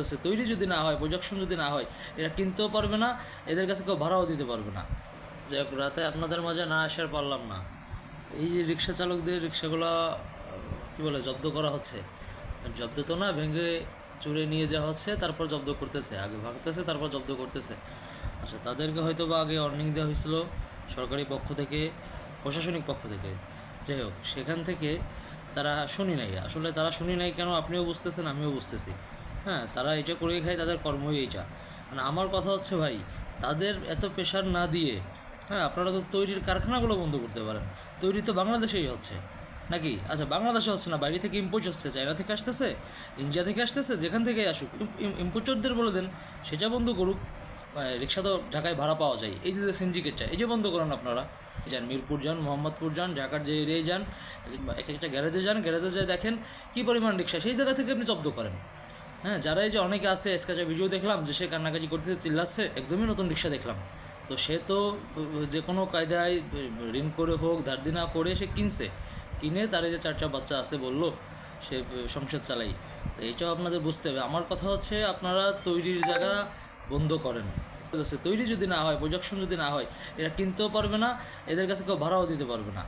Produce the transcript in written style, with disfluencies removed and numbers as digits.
আছে তৈরি যদি না হয়, প্রোডাকশন যদি না হয়, এরা কিনতেও পারবে না, এদের কাছে কেউ ভাড়াও দিতে পারবে না। যাই হোক, রাতে আপনাদের মাঝে না আসার পারলাম না। এই যে রিক্সা চালকদের রিক্সাগুলো কী বলে জব্দ করা হচ্ছে, জব্দ তো না, ভেঙে চুরে নিয়ে যাওয়া হচ্ছে, তারপর জব্দ করতেছে, আগে ভাগতেছে তারপর জব্দ করতেছে। আচ্ছা, তাদেরকে হয়তো বা আগে ওয়ার্নিং দেওয়া হয়েছিল সরকারি পক্ষ থেকে, প্রশাসনিক পক্ষ থেকে। যাই হোক, সেখান থেকে তারা শুনি নাই। আসলে তারা শুনি নাই কেন আপনিও বুঝতেছেন, আমিও বুঝতেছি। হ্যাঁ, তারা এটা করেই খায়, তাদের কর্মই এইটা। মানে আমার কথা হচ্ছে ভাই, তাদের এত প্রেশার না দিয়ে, হ্যাঁ, আপনারা তো তৈরির কারখানাগুলো বন্ধ করতে পারেন। তৈরি তো বাংলাদেশেই হচ্ছে নাকি? আচ্ছা, বাংলাদেশে হচ্ছে না, বাইরে থেকে ইম্পোর্ট হচ্ছে, চায়না থেকে আসতেছে, ইন্ডিয়া থেকে আসতেছে, যেখান থেকে আসুক, ইম্পোর্টারদের বলে দেন সেটা বন্ধ করুক। রিক্সা তো ঢাকায় ভাড়া পাওয়া যায়, এই যে সিন্ডিকেটটা, এই যে বন্ধ করেন আপনারা। যান মিরপুর যান, মোহাম্মদপুর যান, ঢাকার যে এরিয়ায় যান, এক একটা গ্যারেজে যান, গ্যারেজে যায় দেখেন কী পরিমাণ রিক্সা, সেই জায়গা থেকে আপনি জব্দ করেন। হ্যাঁ, যারা এই যে অনেকে আছে, স্কেচে ভিডিও দেখলাম যে সে কান্নাকাটি করতেছে, চিল্লাচ্ছে, একদমই নতুন রিক্সা দেখলাম। তো সে তো যে কোনো কায়দায় ঋণ করে হোক, ধার দেনা করে সে কিনছে, কিনে তার এই যে 4টা বাচ্চা আছে বললো, সে সংসার চালাই। তো এইটাও আপনাদের বুঝতে হবে। আমার কথা হচ্ছে, আপনারা তৈরির জায়গা বন্ধ করেন। তৈরি যদি না হয়, প্রোডাকশন যদি না হয়, এরা কিনতেও পারবে না, এদের কাছে কেউ ভাড়াও দিতে পারবে না।